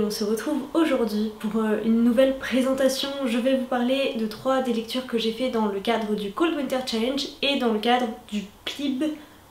on se retrouve aujourd'hui pour une nouvelle présentation. Je vais vous parler de 3 des lectures que j'ai fait dans le cadre du Cold Winter Challenge et dans le cadre du PLIB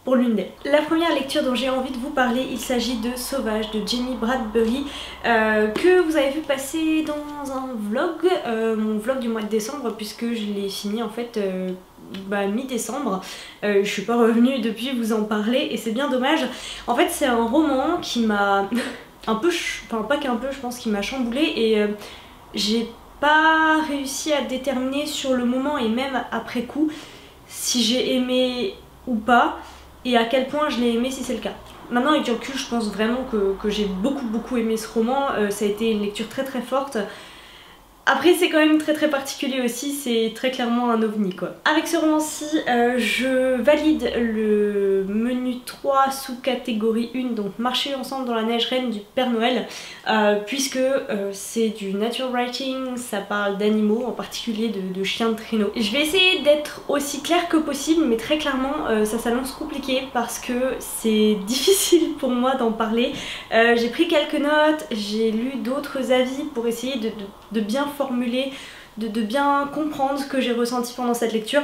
pour l'une d'elles. La première lecture dont j'ai envie de vous parler, il s'agit de Sauvage de Jamie Bradbury que vous avez vu passer dans un vlog, mon vlog du mois de décembre, puisque je l'ai fini en fait mi-décembre. Je suis pas revenue depuis vous en parler et c'est bien dommage. En fait c'est un roman qui m'a un peu, enfin pas qu'un peu, je pense qu'il m'a chamboulée et j'ai pas réussi à déterminer sur le moment et même après coup si j'ai aimé ou pas et à quel point je l'ai aimé si c'est le cas. Maintenant avec du recul je pense vraiment que j'ai beaucoup aimé ce roman, ça a été une lecture très forte. Après c'est quand même très particulier aussi, c'est très clairement un ovni quoi. Avec ce roman-ci, je valide le menu 3 sous-catégorie 1, donc marcher ensemble dans la neige reine du Père Noël, puisque c'est du nature writing, ça parle d'animaux, en particulier de chiens de traîneau. Je vais essayer d'être aussi claire que possible, mais très clairement ça s'annonce compliqué parce que c'est difficile pour moi d'en parler. J'ai pris quelques notes, j'ai lu d'autres avis pour essayer de bien formuler, de bien comprendre ce que j'ai ressenti pendant cette lecture.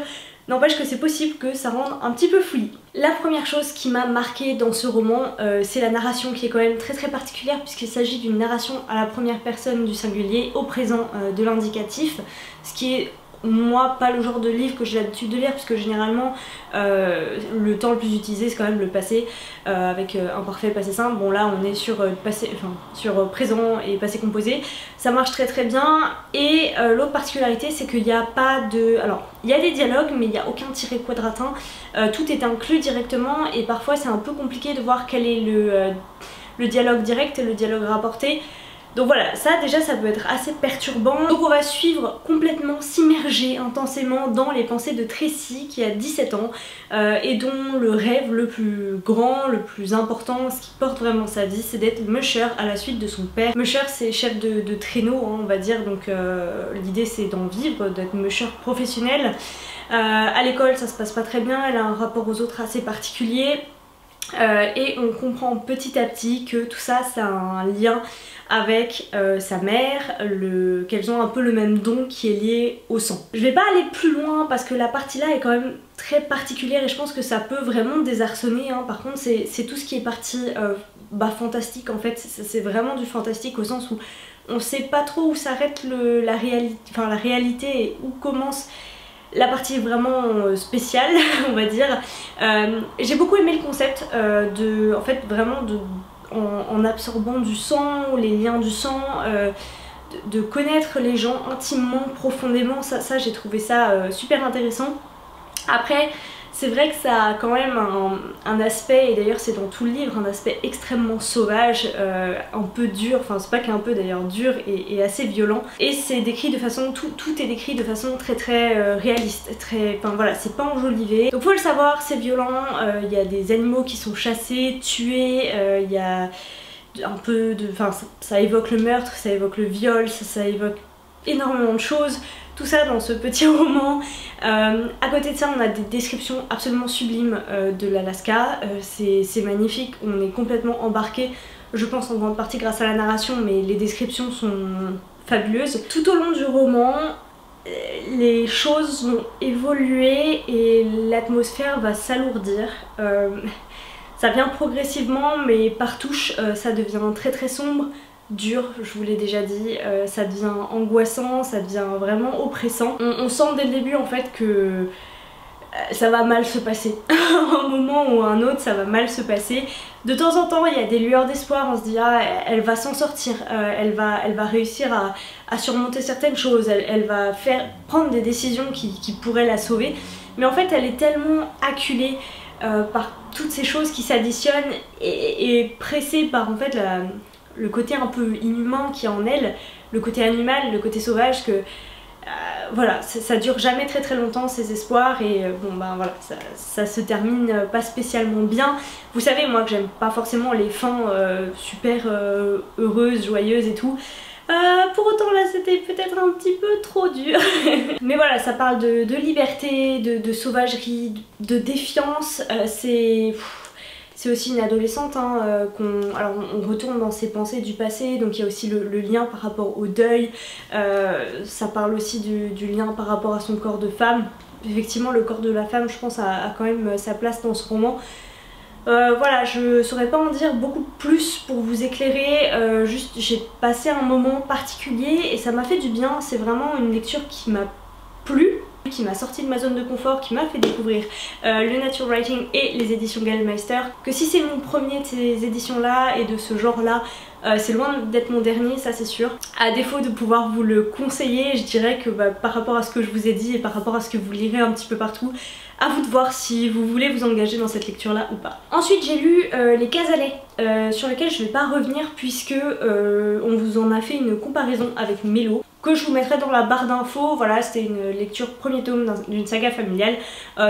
N'empêche que c'est possible que ça rende un petit peu fouillis. La première chose qui m'a marquée dans ce roman, c'est la narration qui est quand même très particulière puisqu'il s'agit d'une narration à la première personne du singulier, au présent de l'indicatif, ce qui est moi pas le genre de livre que j'ai l'habitude de lire puisque généralement le temps le plus utilisé c'est quand même le passé avec imparfait, passé simple. Bon là on est sur sur présent et passé composé, ça marche très bien. Et l'autre particularité c'est qu'il n'y a pas de... Alors il y a des dialogues mais il n'y a aucun tiré quadratin, tout est inclus directement et parfois c'est un peu compliqué de voir quel est le dialogue direct et le dialogue rapporté. Donc voilà, ça déjà ça peut être assez perturbant. Donc on va suivre complètement, s'immerger intensément dans les pensées de Tracy qui a 17 ans et dont le rêve le plus grand, le plus important, ce qui porte vraiment sa vie, c'est d'être musher à la suite de son père. Musher c'est chef de traîneau hein, on va dire, donc l'idée c'est d'en vivre, d'être musher professionnel. À l'école ça se passe pas très bien, elle a un rapport aux autres assez particulier. Et on comprend petit à petit que tout ça a un lien avec sa mère, qu'elles ont un peu le même don qui est lié au sang. Je vais pas aller plus loin parce que la partie là est quand même très particulière et je pense que ça peut vraiment désarçonner hein. Par contre c'est tout ce qui est partie fantastique en fait, c'est vraiment du fantastique au sens où on sait pas trop où s'arrête la réalité et où commence la partie vraiment spéciale on va dire. J'ai beaucoup aimé le concept en fait vraiment en absorbant du sang, les liens du sang, de connaître les gens intimement, profondément, ça j'ai trouvé ça super intéressant. Après c'est vrai que ça a quand même un aspect, et d'ailleurs c'est dans tout le livre, un aspect extrêmement sauvage, un peu dur, enfin c'est pas qu'un peu d'ailleurs, dur et assez violent. Et c'est décrit de façon, tout est décrit de façon très réaliste, enfin voilà, c'est pas enjolivé. Donc faut le savoir, c'est violent, il y a des animaux qui sont chassés, tués, il y a un peu de... Enfin ça évoque le meurtre, ça évoque le viol, ça évoque énormément de choses. Tout ça dans ce petit roman. À côté de ça on a des descriptions absolument sublimes de l'Alaska, c'est magnifique, on est complètement embarqué, je pense en grande partie grâce à la narration, mais les descriptions sont fabuleuses. Tout au long du roman les choses vont évoluer et l'atmosphère va s'alourdir. Ça vient progressivement mais par touche ça devient très sombre, dur, je vous l'ai déjà dit, ça devient angoissant, ça devient vraiment oppressant. On sent dès le début en fait que ça va mal se passer. À un moment ou à un autre ça va mal se passer. De temps en temps il y a des lueurs d'espoir, on se dit ah elle va s'en sortir, elle va réussir à surmonter certaines choses, elle va prendre des décisions qui pourraient la sauver. Mais en fait elle est tellement acculée par toutes ces choses qui s'additionnent et pressée par en fait le côté un peu inhumain qui est en elle, le côté animal, le côté sauvage, que voilà, ça dure jamais très longtemps ces espoirs et bon ben voilà, ça se termine pas spécialement bien. Vous savez moi que j'aime pas forcément les fins super heureuses, joyeuses et tout. Pour autant là c'était peut-être un petit peu trop dur. Mais voilà, ça parle de liberté, de sauvagerie, de défiance, c'est c'est aussi une adolescente, hein, alors on retourne dans ses pensées du passé, donc il y a aussi le lien par rapport au deuil, ça parle aussi du lien par rapport à son corps de femme. Effectivement le corps de la femme je pense a quand même sa place dans ce roman. Voilà, je saurais pas en dire beaucoup plus pour vous éclairer, juste j'ai passé un moment particulier et ça m'a fait du bien, c'est vraiment une lecture qui m'a plu, qui m'a sorti de ma zone de confort, qui m'a fait découvrir le nature writing et les éditions Gallmeister. Que si c'est mon premier de ces éditions là et de ce genre là, c'est loin d'être mon dernier, ça c'est sûr. À défaut de pouvoir vous le conseiller, je dirais que par rapport à ce que je vous ai dit et par rapport à ce que vous lirez un petit peu partout, à vous de voir si vous voulez vous engager dans cette lecture là ou pas. Ensuite j'ai lu Les Casalets, sur lesquels je vais pas revenir puisque on vous en a fait une comparaison avec Mélo, que je vous mettrai dans la barre d'infos. Voilà, c'était une lecture premier tome d'une saga familiale,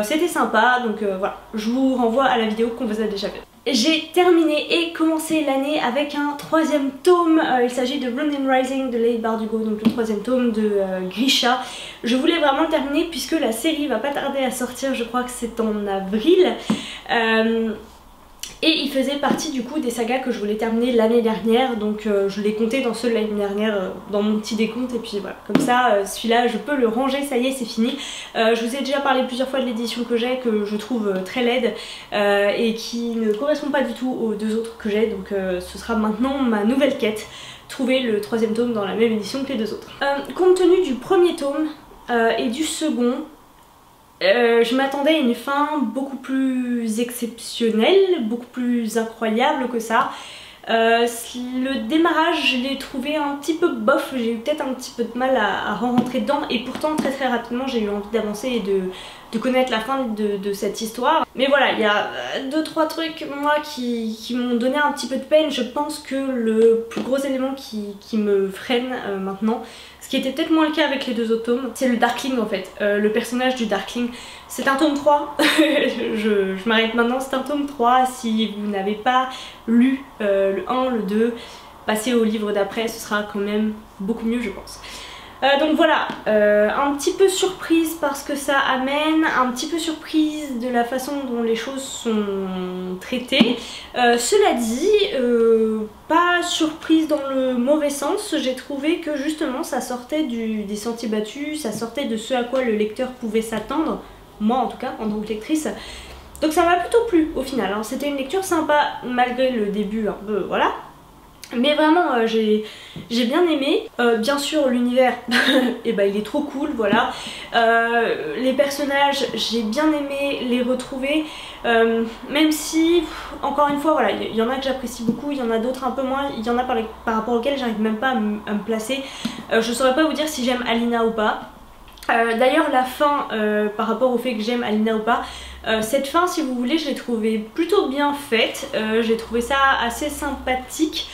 c'était sympa, donc voilà, je vous renvoie à la vidéo qu'on vous a déjà faite. J'ai terminé et commencé l'année avec un troisième tome, il s'agit de London Rising de Leigh Bardugo, donc le troisième tome de Grisha. Je voulais vraiment le terminer puisque la série va pas tarder à sortir, je crois que c'est en avril. Et il faisait partie du coup des sagas que je voulais terminer l'année dernière, donc je l'ai compté dans ceux de l'année dernière dans mon petit décompte, et puis voilà, comme ça celui-là je peux le ranger, ça y est c'est fini. Je vous ai déjà parlé plusieurs fois de l'édition que j'ai, que je trouve très laide et qui ne correspond pas du tout aux deux autres que j'ai, donc ce sera maintenant ma nouvelle quête, trouver le troisième tome dans la même édition que les deux autres. Compte tenu du premier tome et du second, je m'attendais à une fin beaucoup plus exceptionnelle, beaucoup plus incroyable que ça. Le démarrage, je l'ai trouvé un petit peu bof, j'ai eu peut-être un petit peu de mal à rentrer dedans, et pourtant très rapidement j'ai eu envie d'avancer et de connaître la fin de cette histoire. Mais voilà, il y a 2-3 trucs moi qui m'ont donné un petit peu de peine. Je pense que le plus gros élément qui me freine maintenant, ce qui était peut-être moins le cas avec les deux autres tomes, c'est le Darkling en fait. Le personnage du Darkling, c'est un tome 3, je m'arrête maintenant, c'est un tome 3, si vous n'avez pas lu le 1, le 2, passez au livre d'après, ce sera quand même beaucoup mieux je pense. Donc voilà, un petit peu surprise par ce que ça amène, un petit peu surprise de la façon dont les choses sont traitées. Cela dit, pas surprise dans le mauvais sens, j'ai trouvé que justement ça sortait des sentiers battus, ça sortait de ce à quoi le lecteur pouvait s'attendre, moi en tout cas en tant que lectrice. Donc ça m'a plutôt plu au final, hein. C'était une lecture sympa malgré le début un peu, voilà. Mais vraiment j'ai bien aimé, bien sûr l'univers et il est trop cool, voilà. Les personnages j'ai bien aimé les retrouver, même si encore une fois voilà, il y en a que j'apprécie beaucoup, il y en a d'autres un peu moins, il y en a par rapport auxquels j'arrive même pas à me placer. Je saurais pas vous dire si j'aime Alina ou pas. D'ailleurs la fin, par rapport au fait que j'aime Alina ou pas, cette fin si vous voulez je l'ai trouvée plutôt bien faite, j'ai trouvé ça assez sympathique.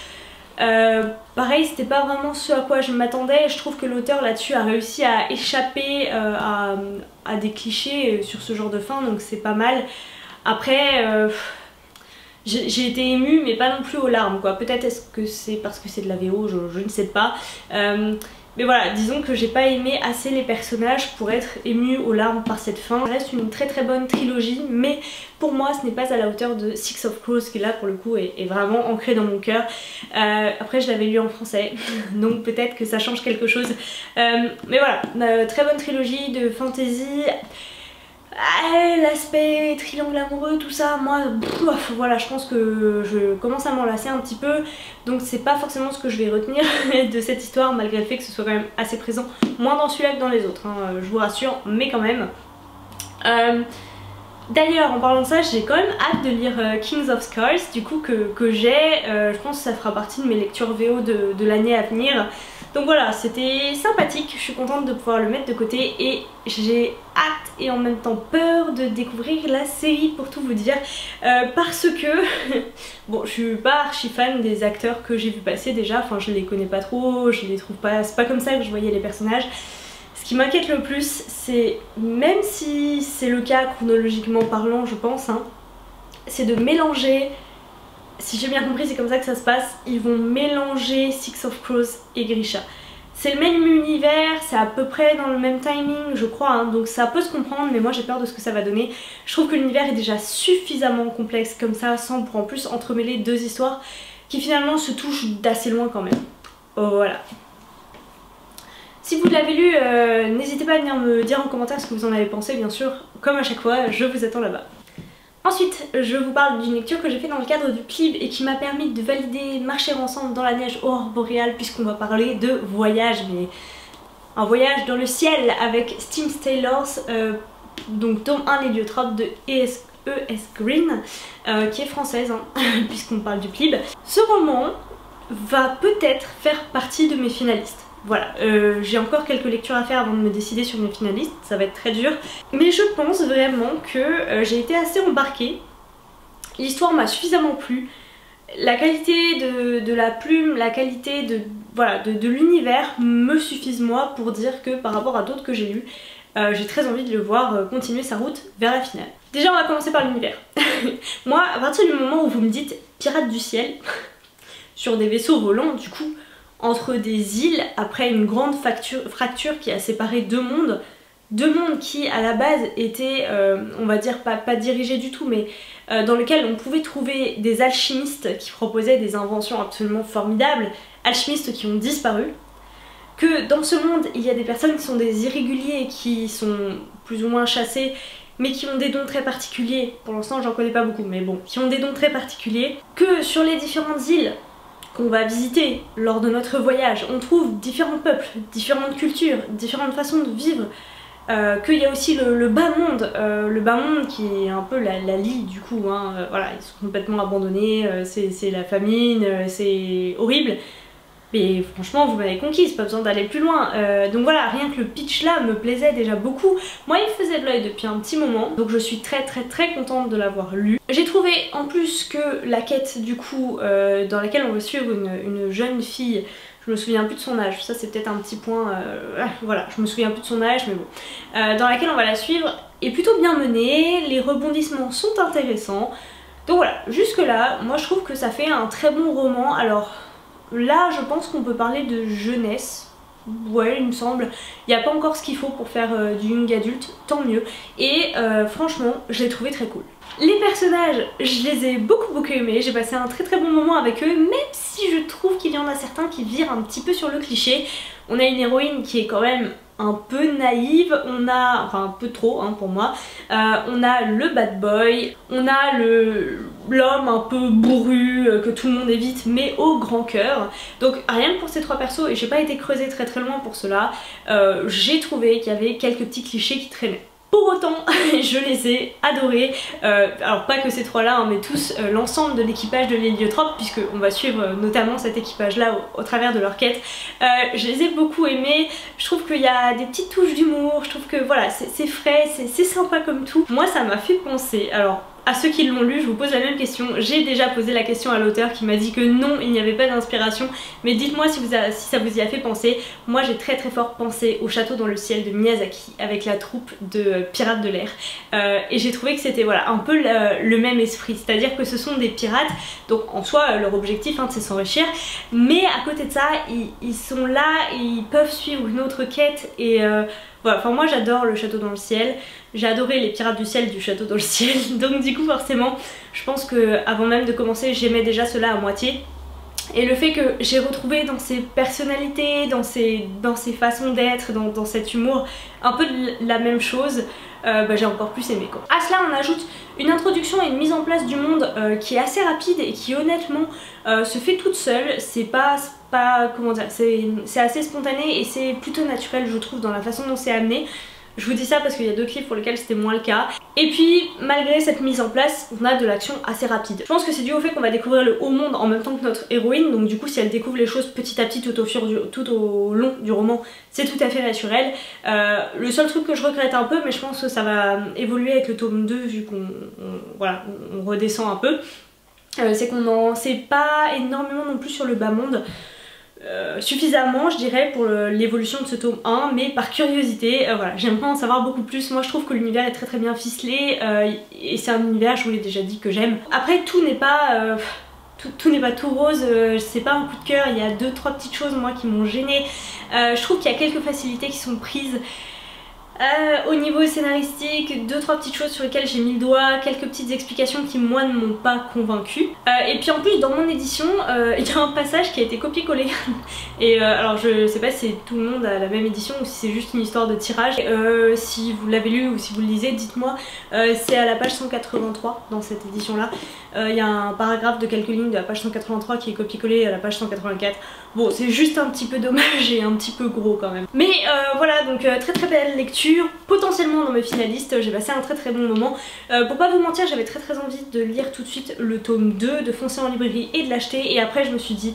Pareil, c'était pas vraiment ce à quoi je m'attendais. Je trouve que l'auteur là-dessus a réussi à échapper à des clichés sur ce genre de fin, donc c'est pas mal. Après, j'ai été émue, mais pas non plus aux larmes quoi. Peut-être est-ce que c'est parce que c'est de la VO, je ne sais pas. Mais voilà, disons que j'ai pas aimé assez les personnages pour être émue aux larmes par cette fin. Ça reste une très bonne trilogie, mais pour moi ce n'est pas à la hauteur de Six of Crows qui là pour le coup est vraiment ancré dans mon cœur. Après je l'avais lu en français, donc peut-être que ça change quelque chose. Mais voilà, très bonne trilogie de fantasy. L'aspect triangle amoureux, tout ça, moi, voilà, je pense que je commence à m'en lasser un petit peu, donc c'est pas forcément ce que je vais retenir de cette histoire, malgré le fait que ce soit quand même assez présent, moins dans celui-là que dans les autres, hein, je vous rassure, mais quand même. D'ailleurs, en parlant de ça, j'ai quand même hâte de lire Kings of Scars, du coup, que j'ai, je pense que ça fera partie de mes lectures VO de l'année à venir. Donc voilà, c'était sympathique, je suis contente de pouvoir le mettre de côté et j'ai hâte et en même temps peur de découvrir la série pour tout vous dire, parce que bon, je suis pas archi fan des acteurs que j'ai vu passer déjà, enfin je les connais pas trop, je les trouve pas, c'est pas comme ça que je voyais les personnages. Ce qui m'inquiète le plus, c'est, même si c'est le cas chronologiquement parlant je pense, hein, c'est de mélanger. Si j'ai bien compris, c'est comme ça que ça se passe. Ils vont mélanger Six of Crows et Grisha. C'est le même univers, c'est à peu près dans le même timing je crois, hein, donc ça peut se comprendre, mais moi j'ai peur de ce que ça va donner. Je trouve que l'univers est déjà suffisamment complexe comme ça, sans pour en plus entremêler deux histoires qui finalement se touchent d'assez loin quand même. Oh, voilà. Si vous l'avez lu, n'hésitez pas à venir me dire en commentaire ce que vous en avez pensé, bien sûr, comme à chaque fois, je vous attends là-bas. Ensuite, je vous parle d'une lecture que j'ai fait dans le cadre du PLIB et qui m'a permis de valider Marcher ensemble dans la neige aurore boréale, puisqu'on va parler de voyage, mais un voyage dans le ciel avec Steam Sailors, donc tome 1 l'héliotrope de E.S. Green, qui est française, hein, puisqu'on parle du PLIB. Ce roman va peut-être faire partie de mes finalistes. Voilà, j'ai encore quelques lectures à faire avant de me décider sur mes finalistes, ça va être très dur. Mais je pense vraiment que j'ai été assez embarquée. L'histoire m'a suffisamment plu. La qualité de la plume, la qualité de l'univers me suffisent moi pour dire que par rapport à d'autres que j'ai lus, j'ai très envie de le voir continuer sa route vers la finale. Déjà on va commencer par l'univers. Moi, à partir du moment où vous me dites pirates du ciel, sur des vaisseaux volants du coup, entre des îles, après une grande fracture qui a séparé deux mondes qui à la base étaient, on va dire pas dirigés du tout, mais dans lequel on pouvait trouver des alchimistes qui proposaient des inventions absolument formidables, alchimistes qui ont disparu, que dans ce monde il y a des personnes qui sont des irréguliers qui sont plus ou moins chassés, mais qui ont des dons très particuliers, pour l'instant j'en connais pas beaucoup, mais bon, qui ont des dons très particuliers, que sur les différentes îles qu'on va visiter lors de notre voyage, on trouve différents peuples, différentes cultures, différentes façons de vivre, qu'il y a aussi le bas monde qui est un peu la lie du coup, hein, voilà, ils sont complètement abandonnés, c'est la famine, c'est horrible. Mais franchement vous m'avez conquise, pas besoin d'aller plus loin. Donc voilà, rien que le pitch là me plaisait déjà beaucoup. Moi il faisait de l'œil depuis un petit moment, donc je suis très contente de l'avoir lu. J'ai trouvé en plus que la quête du coup dans laquelle on va suivre une jeune fille, je me souviens plus de son âge, ça c'est peut-être un petit point, voilà, je me souviens plus de son âge mais bon, dans laquelle on va la suivre est plutôt bien menée, les rebondissements sont intéressants. Donc voilà, jusque là, moi je trouve que ça fait un très bon roman. Alors là je pense qu'on peut parler de jeunesse, ouais il me semble, il n'y a pas encore ce qu'il faut pour faire du young adulte, tant mieux, et franchement je l'ai trouvé très cool. Les personnages, je les ai beaucoup aimés, j'ai passé un très bon moment avec eux, même si je trouve qu'il y en a certains qui virent un petit peu sur le cliché. On a une héroïne qui est quand même un peu naïve, on a, enfin un peu trop hein, pour moi, on a le bad boy, on a l'homme un peu bourru que tout le monde évite mais au grand cœur. Donc rien que pour ces trois persos, et j'ai pas été creusée très loin pour cela, j'ai trouvé qu'il y avait quelques petits clichés qui traînaient. Pour autant, je les ai adorés, alors pas que ces trois-là, hein, mais tous l'ensemble de l'équipage de l'héliotrope, puisqu'on va suivre notamment cet équipage-là au travers de leur quête. Je les ai beaucoup aimés, je trouve qu'il y a des petites touches d'humour, je trouve que voilà, c'est frais, c'est sympa comme tout. Moi ça m'a fait penser, alors à ceux qui l'ont lu, je vous pose la même question. J'ai déjà posé la question à l'auteur qui m'a dit que non, il n'y avait pas d'inspiration. Mais dites-moi si ça vous y a fait penser. Moi j'ai très fort pensé au Château dans le ciel de Miyazaki avec la troupe de pirates de l'air. Et j'ai trouvé que c'était voilà, un peu le même esprit. C'est-à-dire que ce sont des pirates, donc en soi leur objectif hein, c'est s'enrichir. Mais à côté de ça, ils sont là et ils peuvent suivre une autre quête et... voilà, enfin moi j'adore le Château dans le ciel, j'ai adoré les pirates du ciel du Château dans le ciel, donc du coup forcément je pense que avant même de commencer j'aimais déjà cela à moitié. Et le fait que j'ai retrouvé dans ses personnalités, dans ses façons d'être, dans cet humour, un peu la même chose, j'ai encore plus aimé quoi. À cela on ajoute une introduction et une mise en place du monde qui est assez rapide et qui honnêtement se fait toute seule. C'est pas comment dire, c'est assez spontané et c'est plutôt naturel je trouve dans la façon dont c'est amené. Je vous dis ça parce qu'il y a d'autres livres pour lesquels c'était moins le cas. Et puis malgré cette mise en place, on a de l'action assez rapide. Je pense que c'est dû au fait qu'on va découvrir le haut monde en même temps que notre héroïne, donc du coup si elle découvre les choses petit à petit tout au long du roman, c'est tout à fait naturel. Le seul truc que je regrette un peu, mais je pense que ça va évoluer avec le tome 2 vu on redescend un peu, c'est qu'on n'en sait pas énormément non plus sur le bas monde. Suffisamment je dirais pour l'évolution de ce tome 1, mais par curiosité voilà, j'aimerais en savoir beaucoup plus. Moi je trouve que l'univers est très bien ficelé et c'est un univers, je vous l'ai déjà dit, que j'aime. Après tout n'est pas tout n'est pas tout rose, c'est pas un coup de cœur, il y a 2-3 petites choses moi qui m'ont gênée. Je trouve qu'il y a quelques facilités qui sont prises au niveau scénaristique, 2-3 petites choses sur lesquelles j'ai mis le doigt, quelques petites explications qui moi ne m'ont pas convaincue. Et puis en plus dans mon édition, il y a un passage qui a été copié-collé. Et alors je sais pas si tout le monde a la même édition ou si c'est juste une histoire de tirage. Si vous l'avez lu ou si vous le lisez, dites-moi. C'est à la page 183 dans cette édition là. Il y a un paragraphe de quelques lignes de la page 183 qui est copié-collé à la page 184. Bon, c'est juste un petit peu dommage et un petit peu gros quand même. Mais voilà, donc très très belle lecture. Potentiellement dans mes finalistes, j'ai passé un très très bon moment. Pour pas vous mentir, j'avais très très envie de lire tout de suite le tome 2, de foncer en librairie et de l'acheter, et après je me suis dit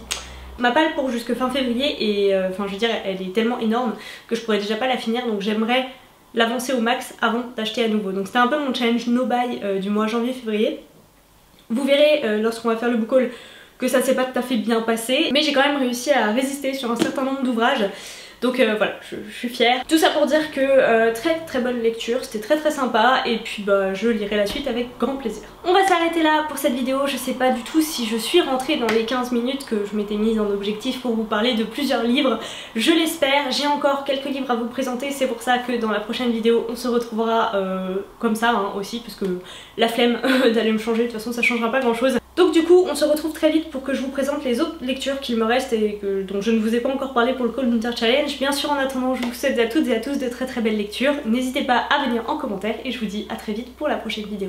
ma palle pour jusque fin février, et enfin je veux dire elle est tellement énorme que je pourrais déjà pas la finir, donc j'aimerais l'avancer au max avant d'acheter à nouveau. Donc c'était un peu mon challenge no buy du mois janvier-février. Vous verrez lorsqu'on va faire le book haul que ça s'est pas tout à fait bien passé, mais j'ai quand même réussi à résister sur un certain nombre d'ouvrages. Donc voilà, je suis fière. Tout ça pour dire que très très bonne lecture, c'était très très sympa, et puis bah je lirai la suite avec grand plaisir. On va s'arrêter là pour cette vidéo. Je sais pas du tout si je suis rentrée dans les 15 minutes que je m'étais mise en objectif pour vous parler de plusieurs livres. Je l'espère, j'ai encore quelques livres à vous présenter, c'est pour ça que dans la prochaine vidéo on se retrouvera comme ça hein, aussi, parce que la flemme d'aller me changer, de toute façon ça changera pas grand chose. Donc du coup on se retrouve très vite pour que je vous présente les autres lectures qu'il me reste et dont je ne vous ai pas encore parlé pour le Cold Winter Challenge. Bien sûr en attendant je vous souhaite à toutes et à tous de très très belles lectures. N'hésitez pas à venir en commentaire et je vous dis à très vite pour la prochaine vidéo.